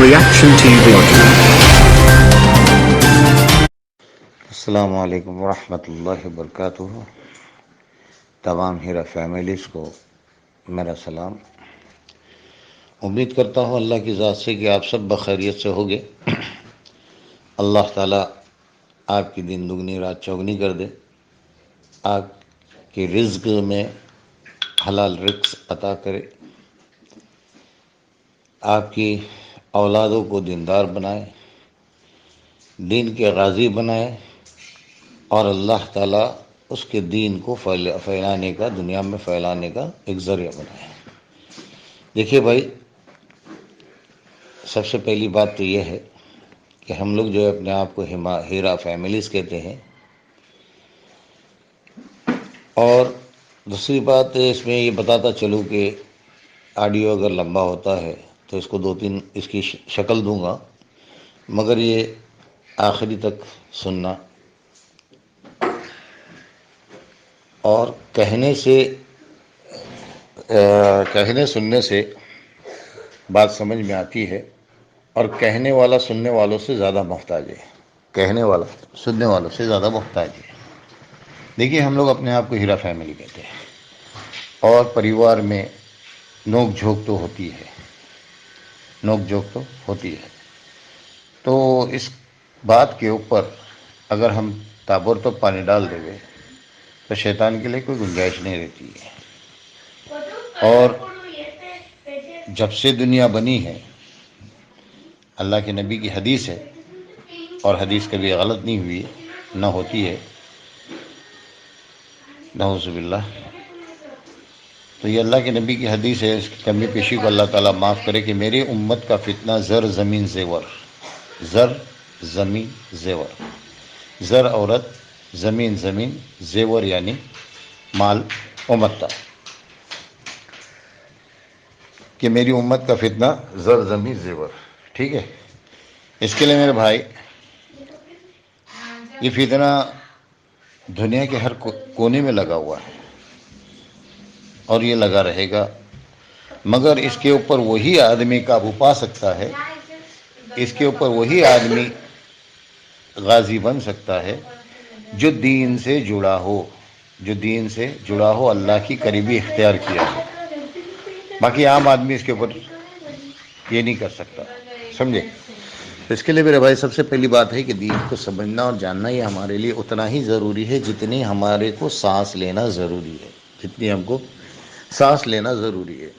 Reaction TV Audio. السلام علیکم ورحمۃ اللہ وبرکاتہ. تمام ہیرا فیملیز کو میرا سلام. امید کرتا ہوں اللہ کی ذات سے کہ آپ سب بخیریت سے ہوگے. اللہ تعالیٰ آپ کی دن دگنی رات چوگنی کر دے. آپ کے رزق میں حلال رزق عطا کرے. آپ کی اولادوں کو دیندار بنائے، دین کے غازی بنائے، اور اللہ تعالیٰ اس کے دین کو پھیلانے کا، دنیا میں پھیلانے کا ایک ذریعہ بنائے. دیکھیے بھائی، سب سے پہلی بات تو یہ ہے کہ ہم لوگ جو اپنے آپ کو ہیرا فیملیز کہتے ہیں. اور دوسری بات اس میں یہ بتاتا چلوں کہ آڈیو اگر لمبا ہوتا ہے تو اس کو 2-3 اس کی شکل دوں گا، مگر یہ آخری تک سننا. اور کہنے سننے سے بات سمجھ میں آتی ہے، اور کہنے والا سننے والوں سے زیادہ محتاج ہے. کہنے والا سننے والوں سے زیادہ محتاج ہے. دیکھیے، ہم لوگ اپنے آپ کو ہیرا فیملی کہتے ہیں، اور پریوار میں نوک جھوک تو ہوتی ہے. تو اس بات کے اوپر اگر ہم تابڑتوڑ پانی ڈال دیں گے تو شیطان کے لیے کوئی گنجائش نہیں رہتی ہے. اور جب سے دنیا بنی ہے، اللہ کے نبی کی حدیث ہے، اور حدیث کبھی غلط نہیں ہوئی، نہ ہوتی ہے، نعوذ باللہ. تو یہ اللہ کے نبی کی حدیث ہے. اس کی کمی پیشی کو اللہ تعالیٰ معاف کرے کہ میری امت کا فتنہ زر زمین زیور. زر زمین زیور. زر عورت، زمین زیور یعنی مال و متاع. کہ میری امت کا فتنہ زر زمین زیور. ٹھیک ہے. اس کے لیے میرے بھائی، یہ فتنہ دنیا کے ہر کونے میں لگا ہوا ہے، اور یہ لگا رہے گا. مگر اس کے اوپر وہی آدمی قابو پا سکتا ہے، اس کے اوپر وہی آدمی غازی بن سکتا ہے جو دین سے جڑا ہو، اللہ کی قریبی اختیار کیا ہو. باقی عام آدمی اس کے اوپر یہ نہیں کر سکتا. سمجھے؟ اس کے لیے میرے بھائی، سب سے پہلی بات ہے کہ دین کو سمجھنا اور جاننا یہ ہمارے لیے اتنا ہی ضروری ہے جتنی ہمارے کو سانس لینا ضروری ہے. جتنی ہم کو سانس لینا ضروری ہے.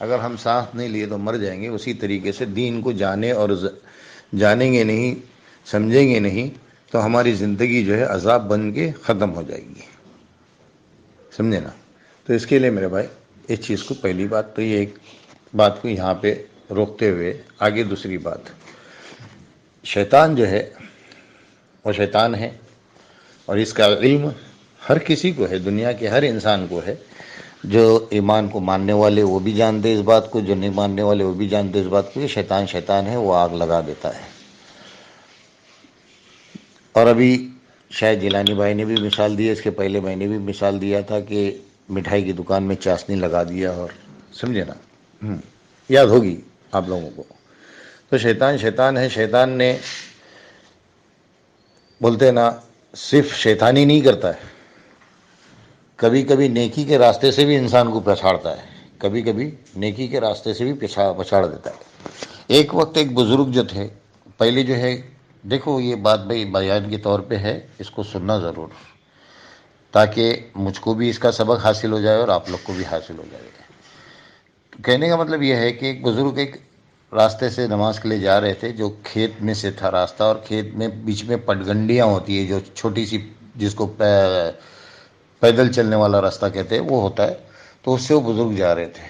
اگر ہم سانس نہیں لیے تو مر جائیں گے. اسی طریقے سے دین کو جانیں گے نہیں، سمجھیں گے نہیں، تو ہماری زندگی جو ہے عذاب بن کے ختم ہو جائے گی. سمجھے نا؟ تو اس کے لیے میرے بھائی، اس چیز کو پہلی بات تو یہ ایک بات کو یہاں پہ روکتے ہوئے آگے دوسری بات. شیطان جو ہے وہ شیطان ہے، اور اس کا علم ہر کسی کو ہے، دنیا کے ہر انسان کو ہے. جو ایمان کو ماننے والے وہ بھی جانتے اس بات کو، جو نہیں ماننے والے وہ بھی جانتے اس بات کو. یہ شیطان ہے، وہ آگ لگا دیتا ہے. اور ابھی شاید جیلانی بھائی نے بھی مثال دی ہے، اس کے پہلے میں نے بھی مثال دیا تھا کہ مٹھائی کی دکان میں چاشنی لگا دیا. اور سمجھے نا؟ یاد ہوگی آپ لوگوں کو. تو شیطان ہے. شیطان نے، بولتے نا، صرف شیطانی نہیں کرتا ہے، کبھی کبھی نیکی کے راستے سے بھی انسان کو پچھاڑتا ہے. کبھی کبھی نیکی کے راستے سے بھی پچھاڑ دیتا ہے. ایک وقت ایک بزرگ جو تھے، پہلے جو ہے، دیکھو یہ بات بھائی بیان کے طور پہ ہے، اس کو سننا ضرور، تاکہ مجھ کو بھی اس کا سبق حاصل ہو جائے اور آپ لوگ کو بھی حاصل ہو جائے. کہنے کا مطلب یہ ہے کہ ایک بزرگ ایک راستے سے نماز کے لیے جا رہے تھے، جو کھیت میں سے تھا راستہ، اور کھیت میں بیچ میں پٹگنڈیاں ہوتی ہے، جو چھوٹی سی، جس کو پیدل چلنے والا راستہ کہتے ہیں، وہ ہوتا ہے. تو اس سے وہ بزرگ جا رہے تھے.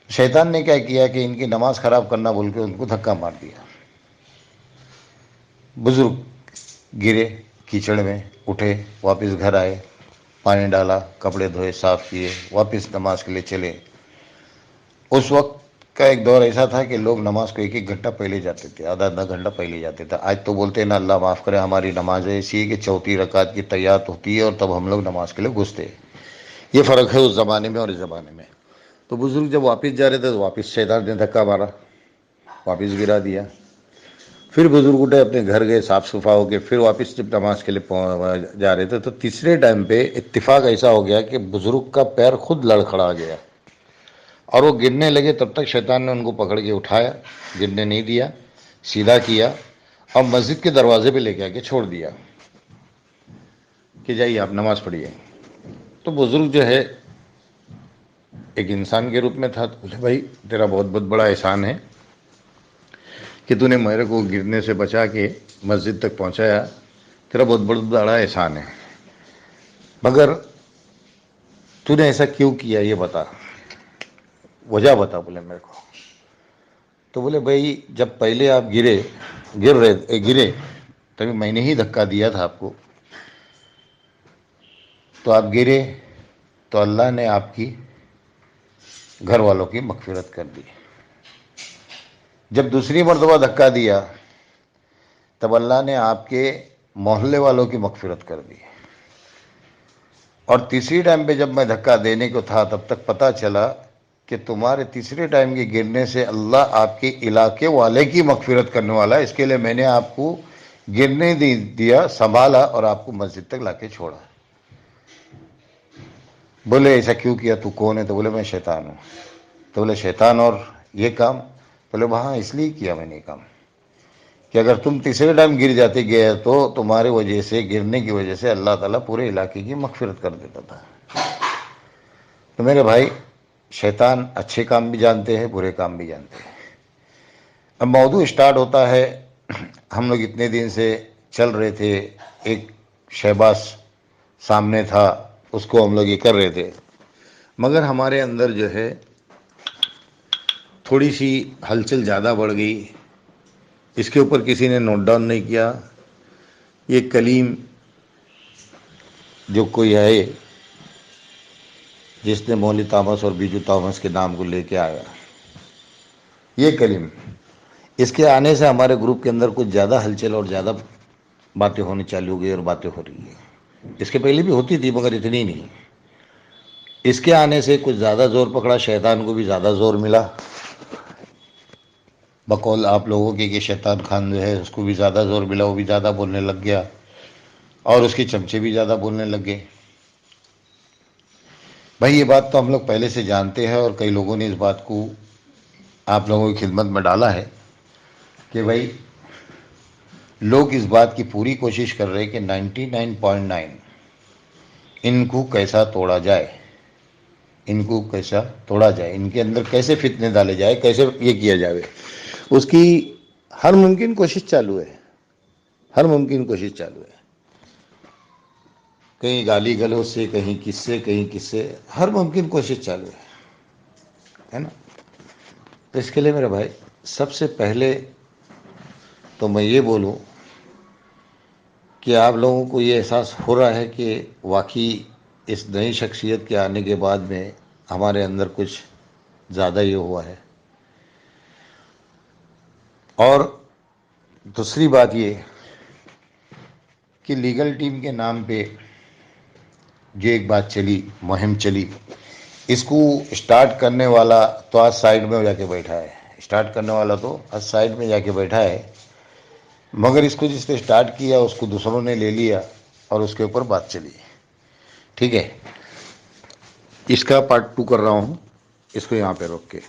شیطان نے کیا کیا کہ ان کی نماز خراب کرنا بول کے ان کو دھکا مار دیا. بزرگ گرے کیچڑ میں، اٹھے، واپس گھر آئے، پانی ڈالا، کپڑے دھوئے، صاف کیے، واپس نماز کے لیے چلے. اس وقت کا ایک دور ایسا تھا کہ لوگ نماز کو 1 گھنٹہ پہلے جاتے تھے، آدھا گھنٹہ پہلے جاتے تھے. آج تو بولتے ہیں نا، اللہ معاف کرے، ہماری نماز ایسی ہے کہ 34 رکعت کی تیات ہوتی ہے اور تب ہم لوگ نماز کے لیے گھستے ہیں. یہ فرق ہے اس زمانے میں اور اس زمانے میں. تو بزرگ جب واپس جا رہے تھے تو واپس شیطان نے دھکا مارا. واپس گرا دیا. پھر بزرگ اٹھے, اپنے گھر گئے, صاف صفا ہو کے پھر واپس جب نماز کے لیے جا رہے تھے تو تیسرے ٹائم پہ اتفاق ایسا ہو گیا کہ بزرگ کا پیر خود لڑکھڑا گیا اور وہ گرنے لگے. تب تک شیطان نے ان کو پکڑ کے اٹھایا, گرنے نہیں دیا, سیدھا کیا اور مسجد کے دروازے پہ لے کے آ کے چھوڑ دیا کہ جائیے آپ نماز پڑھیے. تو بزرگ جو ہے ایک انسان کے روپ میں تھا, تو بولے بھائی تیرا بہت بہت بڑا احسان ہے کہ تو نے میرے کو گرنے سے بچا کے مسجد تک پہنچایا, تیرا بہت بڑا احسان ہے, مگر تو نے ایسا کیوں کیا یہ بتا, وجہ بتا بولے میرے کو. تو بولے بھائی جب پہلے آپ گرے تبھی میں نے ہی دھکا دیا تھا آپ کو, تو آپ گرے تو اللہ نے آپ کی گھر والوں کی مغفرت کر دی. جب دوسری مرتبہ دھکا دیا تب اللہ نے آپ کے محلے والوں کی مغفرت کر دی. اور تیسری ٹائم پہ جب میں دھکا دینے کو تھا تب تک پتہ چلا کہ تمہارے تیسرے ٹائم کے گرنے سے اللہ آپ کے علاقے والے کی مغفرت کرنے والا ہے, اس کے لیے میں نے آپ کو گرنے دیا, سنبھالا اور آپ کو مسجد تک لا کے چھوڑا. بولے ایسا کیوں کیا, تو کون ہے؟ تو بولے میں شیطان ہوں. تو بولے شیطان اور یہ کام؟ بولے وہاں اس لیے کیا میں نے کام کہ اگر تم تیسرے ٹائم گر جاتے گئے تو تمہارے وجہ سے, گرنے کی وجہ سے اللہ تعالیٰ پورے علاقے کی مغفرت کر دیتا تھا. تو میرے بھائی شیطان اچھے کام بھی جانتے ہیں, برے کام بھی جانتے ہیں. اب موضوع اسٹارٹ ہوتا ہے. ہم لوگ اتنے دن سے چل رہے تھے, ایک شہباز سامنے تھا, اس کو ہم لوگ یہ کر رہے تھے, مگر ہمارے اندر جو ہے تھوڑی سی ہلچل زیادہ بڑھ گئی. اس کے اوپر کسی نے نوٹ ڈاؤن نہیں کیا. یہ کلیم جو کوئی ہے جس نے مولی تامس اور بیجو تامس کے نام کو لے کے آیا, یہ کلیم, اس کے آنے سے ہمارے گروپ کے اندر کچھ زیادہ ہلچل اور زیادہ باتیں ہونی چالو ہو گئی اور باتیں ہو رہی ہیں. اس کے پہلے بھی ہوتی تھی مگر اتنی نہیں. اس کے آنے سے کچھ زیادہ زور پکڑا, شیطان کو بھی زیادہ زور ملا. بقول آپ لوگوں کے کہ شیطان خان جو ہے اس کو بھی زیادہ زور ملا, وہ بھی زیادہ بولنے لگ گیا اور اس کے چمچے بھی زیادہ بولنے لگ گئے. بھائی یہ بات تو ہم لوگ پہلے سے جانتے ہیں اور کئی لوگوں نے اس بات کو آپ لوگوں کی خدمت میں ڈالا ہے کہ بھائی لوگ اس بات کی پوری کوشش کر رہے کہ 99.9 ان کو کیسا توڑا جائے, ان کو کیسا توڑا جائے, ان کے اندر کیسے فتنے ڈالے جائے, کیسے یہ کیا جائے. اس کی ہر ممکن کوشش چالو ہے, ہر ممکن کوشش چالو ہے. کہیں گالی گلوچ سے, کہیں کس سے, کہیں کس سے, ہر ممکن کوشش چالو ہے نا. تو اس کے لیے میرے بھائی سب سے پہلے تو میں یہ بولوں کہ آپ لوگوں کو یہ احساس ہو رہا ہے کہ واقعی اس نئی شخصیت کے آنے کے بعد میں ہمارے اندر کچھ زیادہ یہ ہوا ہے. اور دوسری بات یہ کہ لیگل ٹیم کے نام پہ جو ایک بات چلی, مہم چلی, اس کو اسٹارٹ کرنے والا تو آج سائڈ میں جا کے بیٹھا ہے. اسٹارٹ کرنے والا تو آج سائڈ میں جا کے بیٹھا ہے, مگر اس کو جس نے اسٹارٹ کیا اس کو دوسروں نے لے لیا اور اس کے اوپر بات چلی. ٹھیک ہے, اس کا پارٹ 2 کر رہا ہوں, اس کو یہاں پہ روک کے.